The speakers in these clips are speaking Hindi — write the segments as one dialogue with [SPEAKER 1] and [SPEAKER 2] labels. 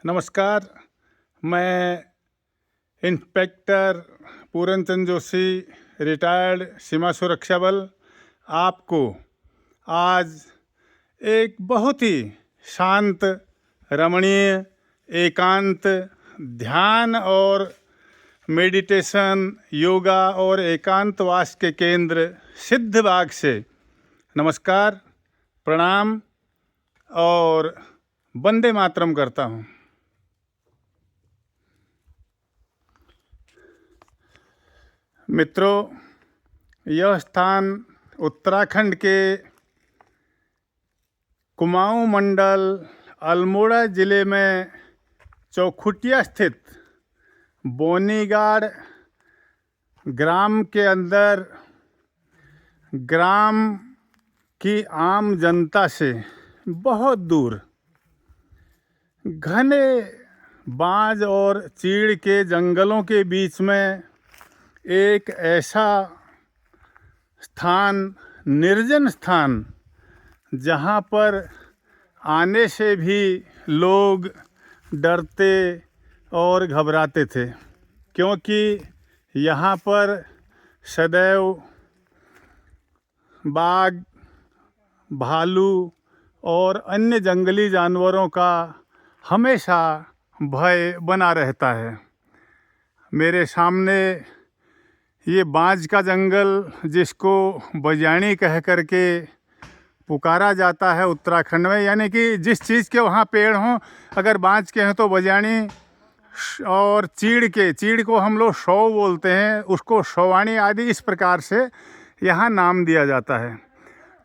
[SPEAKER 1] नमस्कार। मैं इंस्पेक्टर पूरनचंद जोशी, रिटायर्ड सीमा सुरक्षा बल, आपको आज एक बहुत ही शांत, रमणीय, एकांत ध्यान और मेडिटेशन, योगा और एकांतवास के केंद्र सिद्धबाग से नमस्कार, प्रणाम और वंदे मातरम करता हूँ। मित्रों, यह स्थान उत्तराखंड के कुमाऊं मंडल अल्मोड़ा ज़िले में चौखुटिया स्थित बोनीगाड़ ग्राम के अंदर ग्राम की आम जनता से बहुत दूर घने बांज और चीड़ के जंगलों के बीच में एक ऐसा स्थान, निर्जन स्थान, जहाँ पर आने से भी लोग डरते और घबराते थे, क्योंकि यहाँ पर सदैव बाघ, भालू और अन्य जंगली जानवरों का हमेशा भय बना रहता है। मेरे सामने ये बांज का जंगल, जिसको बजाणी कह करके पुकारा जाता है उत्तराखंड में, यानी कि जिस चीज़ के वहाँ पेड़ हों, अगर बांज के हैं तो बजाणी, और चीड़ को हम लोग शौ बोलते हैं, उसको शौवाणी आदि, इस प्रकार से यहाँ नाम दिया जाता है।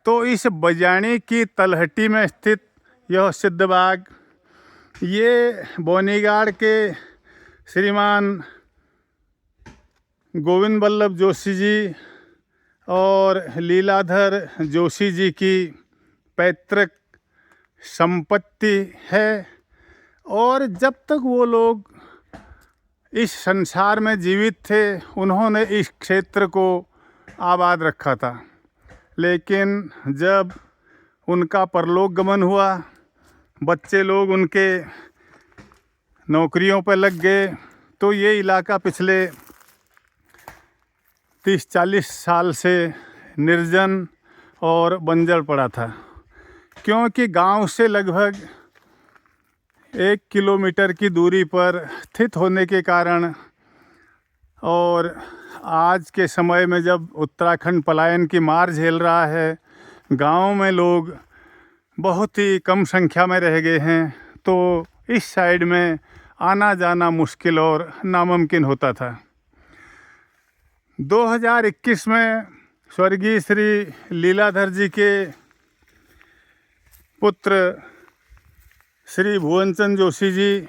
[SPEAKER 1] तो इस बजाणी की तलहटी में स्थित यह सिद्धबाग, ये बोनीगाड़ के श्रीमान गोविंद बल्लभ जोशी जी और लीलाधर जोशी जी की पैतृक संपत्ति है। और जब तक वो लोग इस संसार में जीवित थे, उन्होंने इस क्षेत्र को आबाद रखा था। लेकिन जब उनका परलोक गमन हुआ, बच्चे लोग उनके नौकरियों पर लग गए, तो ये इलाका पिछले 30-40 साल से निर्जन और बंजर पड़ा था, क्योंकि गांव से लगभग 1 किलोमीटर की दूरी पर स्थित होने के कारण, और आज के समय में जब उत्तराखंड पलायन की मार झेल रहा है, गांव में लोग बहुत ही कम संख्या में रह गए हैं, तो इस साइड में आना जाना मुश्किल और नामुमकिन होता था। 2021 में स्वर्गीय श्री लीलाधर जी के पुत्र श्री भुवनचंद जोशी जी,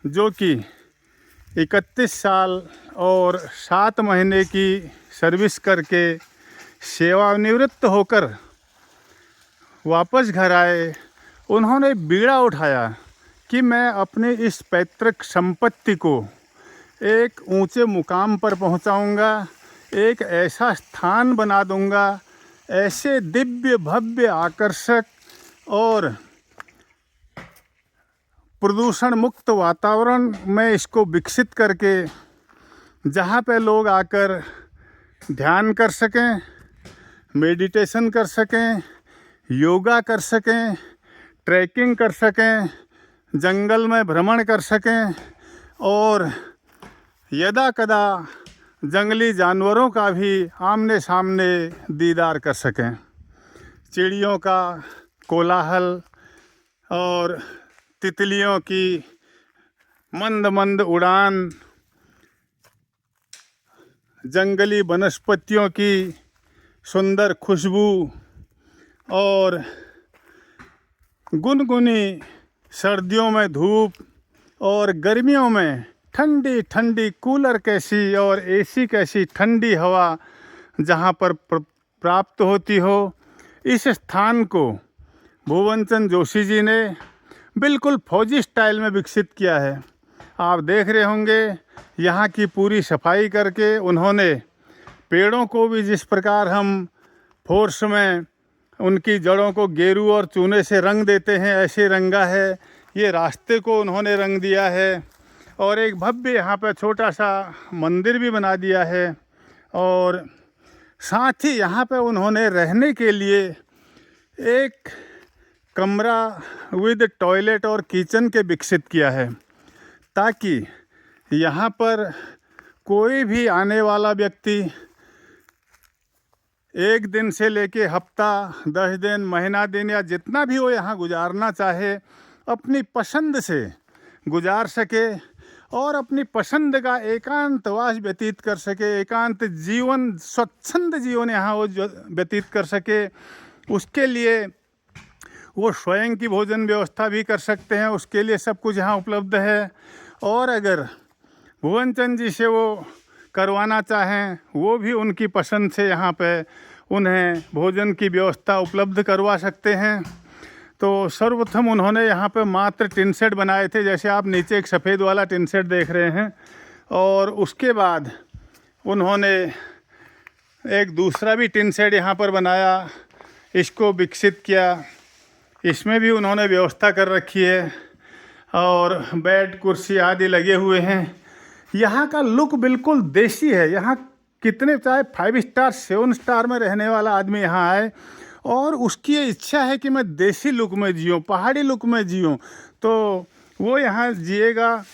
[SPEAKER 1] जो कि 31 साल और 7 महीने की सर्विस करके सेवानिवृत्त होकर वापस घर आए, उन्होंने बीड़ा उठाया कि मैं अपनी इस पैतृक संपत्ति को एक ऊंचे मुकाम पर पहुंचाऊंगा, एक ऐसा स्थान बना दूंगा, ऐसे दिव्य भव्य आकर्षक और प्रदूषण मुक्त वातावरण में इसको विकसित करके, जहाँ पे लोग आकर ध्यान कर सकें, मेडिटेशन कर सकें, योगा कर सकें, ट्रैकिंग कर सकें, जंगल में भ्रमण कर सकें और यदा कदा जंगली जानवरों का भी आमने सामने दीदार कर सकें। चिड़ियों का कोलाहल और तितलियों की मंद मंद उड़ान, जंगली वनस्पतियों की सुंदर खुशबू और गुनगुनी सर्दियों में धूप और गर्मियों में ठंडी ठंडी कूलर कैसी और एसी कैसी ठंडी हवा जहाँ पर प्राप्त होती हो, इस स्थान को भुवनचंद जोशी जी ने बिल्कुल फौजी स्टाइल में विकसित किया है। आप देख रहे होंगे, यहाँ की पूरी सफाई करके उन्होंने पेड़ों को भी, जिस प्रकार हम फोर्स में उनकी जड़ों को गेरू और चूने से रंग देते हैं, ऐसे रंगा है ये रास्ते को उन्होंने रंग दिया है और एक भव्य यहाँ पे छोटा सा मंदिर भी बना दिया है। और साथ ही यहाँ पे उन्होंने रहने के लिए एक कमरा विद टॉयलेट और किचन के विकसित किया है, ताकि यहाँ पर कोई भी आने वाला व्यक्ति 1 दिन से लेके हफ्ता, 10 दिन, महीना, दिन या जितना भी वो यहाँ गुजारना चाहे अपनी पसंद से गुजार सके और अपनी पसंद का एकांतवास व्यतीत कर सके, एकांत जीवन, स्वच्छंद जीवन यहाँ वो व्यतीत कर सके। उसके लिए वो स्वयं की भोजन व्यवस्था भी कर सकते हैं, उसके लिए सब कुछ यहाँ उपलब्ध है। और अगर भुवन चंद जी से वो करवाना चाहें, वो भी उनकी पसंद से यहाँ पे उन्हें भोजन की व्यवस्था उपलब्ध करवा सकते हैं। तो सर्वप्रथम उन्होंने यहाँ पे मात्र टिन शेड बनाए थे, जैसे आप नीचे एक सफ़ेद वाला टिन शेड देख रहे हैं, और उसके बाद उन्होंने एक दूसरा भी टिन शेड यहाँ पर बनाया, इसको विकसित किया। इसमें भी उन्होंने व्यवस्था कर रखी है और बेड, कुर्सी आदि लगे हुए हैं। यहाँ का लुक बिल्कुल देसी है। यहाँ कितने चाहे 5 स्टार 7 स्टार में रहने वाला आदमी यहाँ आए और उसकी ये इच्छा है कि मैं देसी लुक में जीऊँ, पहाड़ी लुक में जीऊँ, तो वो यहाँ जिएगा।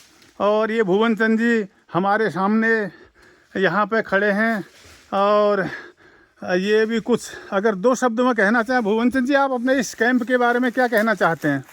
[SPEAKER 1] और ये भुवन चंद जी हमारे सामने यहाँ पे खड़े हैं और ये भी कुछ अगर 2 शब्द में कहना चाहें, भुवन चंद जी आप अपने इस कैंप के बारे में क्या कहना चाहते हैं?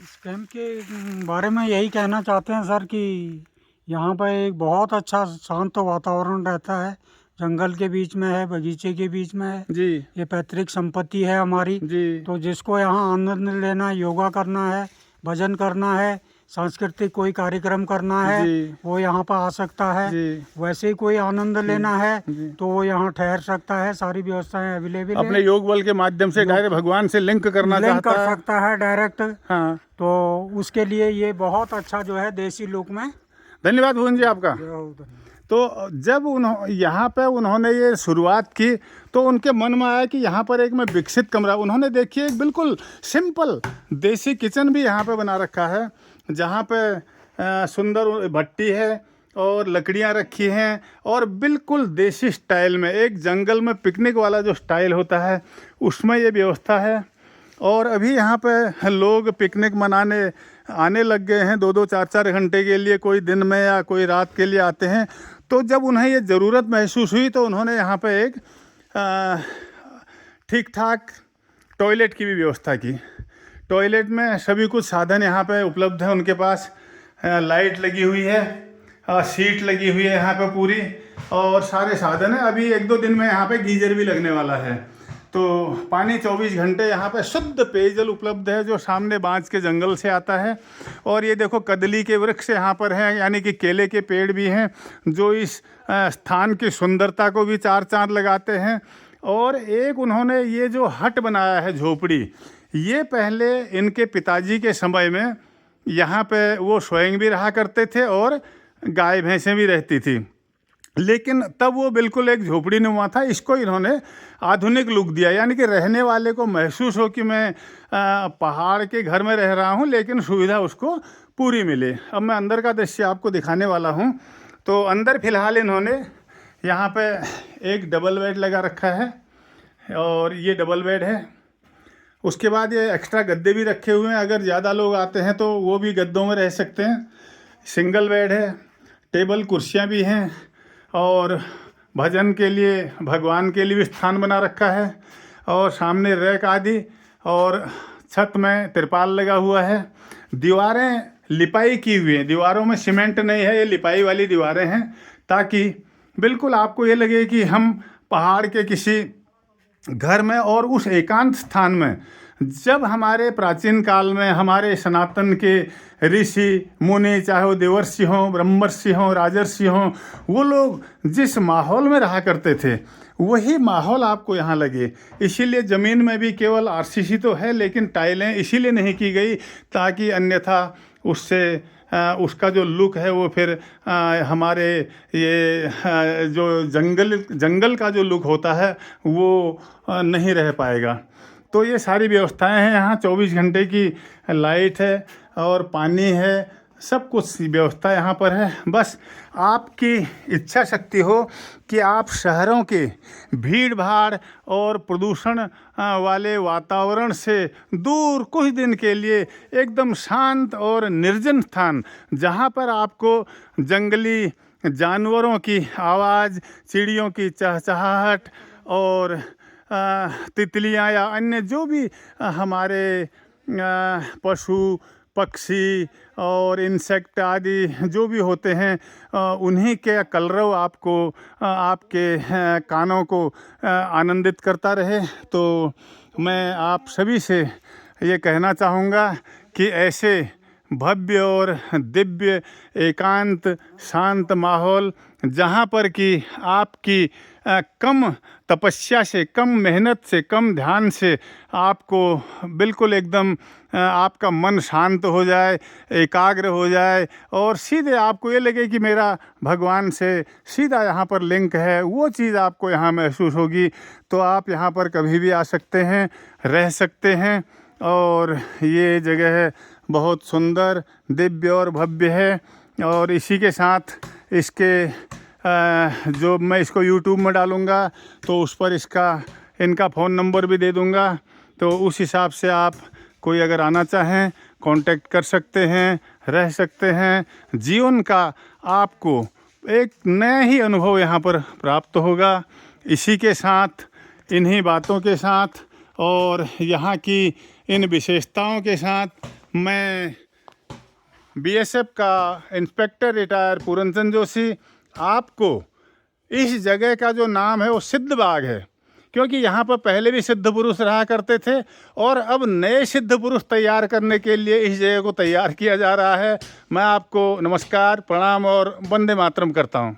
[SPEAKER 2] इस कैंप के बारे में यही कहना चाहते हैं सर कि यहाँ पर एक बहुत अच्छा शांत वातावरण रहता है, जंगल के बीच में है, बगीचे के बीच में है
[SPEAKER 1] जी।
[SPEAKER 2] ये पैतृक संपत्ति है हमारी
[SPEAKER 1] जी।
[SPEAKER 2] तो जिसको यहाँ आनंद लेना, योगा करना है, भजन करना है, सांस्कृतिक कोई कार्यक्रम करना है, वो यहाँ पर आ सकता है। वैसे ही कोई आनंद लेना है तो वो यहाँ ठहर सकता है। सारी व्यवस्थाएं अवेलेबल है।
[SPEAKER 1] अपने योग बल के माध्यम से डायरेक्ट भगवान से लिंक करना चाहता
[SPEAKER 2] कर सकता है डायरेक्ट।
[SPEAKER 1] हाँ,
[SPEAKER 2] तो उसके लिए ये बहुत अच्छा जो है देसी लुक में।
[SPEAKER 1] धन्यवाद भुवन जी आपका। तो जब यहाँ पे उन्होंने ये शुरुआत की तो उनके मन में आया कि यहाँ पर एक मैं विकसित कमरा, उन्होंने देखिए एक बिल्कुल सिंपल देसी किचन भी यहाँ पे बना रखा है, जहाँ पे सुंदर भट्टी है और लकड़ियाँ रखी हैं और बिल्कुल देसी स्टाइल में, एक जंगल में पिकनिक वाला जो स्टाइल होता है उसमें ये व्यवस्था है। और अभी यहाँ पे लोग पिकनिक मनाने आने लग गए हैं, 2-2, 4-4 घंटे के लिए, कोई दिन में या कोई रात के लिए आते हैं। तो जब उन्हें ये ज़रूरत महसूस हुई तो उन्होंने यहाँ पे एक ठीक ठाक टॉयलेट की भी व्यवस्था की। टॉयलेट में सभी कुछ साधन यहाँ पे उपलब्ध है उनके पास। लाइट लगी हुई है, सीट लगी हुई है यहाँ पे पूरी, और सारे साधन है। अभी 1-2 दिन में यहाँ पे गीजर भी लगने वाला है। तो पानी 24 घंटे यहाँ पे शुद्ध पेयजल उपलब्ध है जो सामने बांज के जंगल से आता है। और ये देखो कदली के वृक्ष यहाँ पर हैं, यानी कि केले के पेड़ भी हैं जो इस स्थान की सुंदरता को भी 4 चांद लगाते हैं। और एक उन्होंने ये जो हट बनाया है, झोपड़ी, ये पहले इनके पिताजी के समय में यहाँ पे वो स्वयं भी रहा करते थे और गाय भैंसें भी रहती थी, लेकिन तब वो बिल्कुल एक झोपड़ी नुमा था। इसको इन्होंने आधुनिक लुक दिया, यानी कि रहने वाले को महसूस हो कि मैं पहाड़ के घर में रह रहा हूँ, लेकिन सुविधा उसको पूरी मिले। अब मैं अंदर का दृश्य आपको दिखाने वाला हूँ। तो अंदर फ़िलहाल इन्होंने यहाँ पे एक डबल बेड लगा रखा है और ये डबल बेड है। उसके बाद ये एक्स्ट्रा गद्दे भी रखे हुए हैं, अगर ज़्यादा लोग आते हैं तो वो भी गद्दों में रह सकते हैं। सिंगल बेड है, टेबल कुर्सियाँ भी हैं और भजन के लिए, भगवान के लिए भी स्थान बना रखा है। और सामने रैक आदि, और छत में तिरपाल लगा हुआ है। दीवारें लिपाई की हुई हैं, दीवारों में सीमेंट नहीं है, ये लिपाई वाली दीवारें हैं, ताकि बिल्कुल आपको ये लगे कि हम पहाड़ के किसी घर में और उस एकांत स्थान में। जब हमारे प्राचीन काल में हमारे सनातन के ऋषि मुनि, चाहे वो देवर्षि हों, ब्रह्मर्षि हों, राजर्षि हों, वो लोग जिस माहौल में रहा करते थे वही माहौल आपको यहाँ लगे। इसीलिए ज़मीन में भी केवल आरसीसी तो है, लेकिन टाइलें इसीलिए नहीं की गई ताकि अन्यथा उससे उसका जो लुक है वो फिर हमारे ये जो जंगल का जो लुक होता है वो नहीं रह पाएगा। तो ये सारी व्यवस्थाएं हैं यहाँ। 24 घंटे की लाइट है और पानी है, सब कुछ व्यवस्था यहाँ पर है। बस आपकी इच्छा शक्ति हो कि आप शहरों के भीड़ भाड़ और प्रदूषण वाले वातावरण से दूर कुछ दिन के लिए एकदम शांत और निर्जन स्थान, जहाँ पर आपको जंगली जानवरों की आवाज़, चिड़ियों की चहचहाहट और तितलियाँ या अन्य जो भी हमारे पशु पक्षी और इंसेक्ट आदि जो भी होते हैं, उन्हीं के कलरव आपको आपके कानों को आनंदित करता रहे। तो मैं आप सभी से ये कहना चाहूँगा कि ऐसे भव्य और दिव्य एकांत शांत माहौल, जहाँ पर कि आपकी कम तपस्या से, कम मेहनत से, कम ध्यान से आपको बिल्कुल एकदम आपका मन शांत हो जाए, एकाग्र हो जाए और सीधे आपको ये लगे कि मेरा भगवान से सीधा यहाँ पर लिंक है, वो चीज़ आपको यहाँ महसूस होगी। तो आप यहाँ पर कभी भी आ सकते हैं, रह सकते हैं। और ये जगह बहुत सुंदर, दिव्य और भव्य है। और इसी के साथ इसके जो मैं इसको YouTube में डालूँगा तो उस पर इनका फ़ोन नंबर भी दे दूँगा। तो उस हिसाब से आप कोई अगर आना चाहें कांटेक्ट कर सकते हैं, रह सकते हैं। जीवन का आपको एक नया ही अनुभव यहाँ पर प्राप्त होगा। इसी के साथ, इन्हीं बातों के साथ और यहाँ की इन विशेषताओं के साथ मैं BSF का इंस्पेक्टर रिटायर पूरनचंद जोशी आपको इस जगह का जो नाम है वो सिद्ध बाग है, क्योंकि यहाँ पर पहले भी सिद्ध पुरुष रहा करते थे और अब नए सिद्ध पुरुष तैयार करने के लिए इस जगह को तैयार किया जा रहा है। मैं आपको नमस्कार, प्रणाम और वंदे मातरम करता हूँ।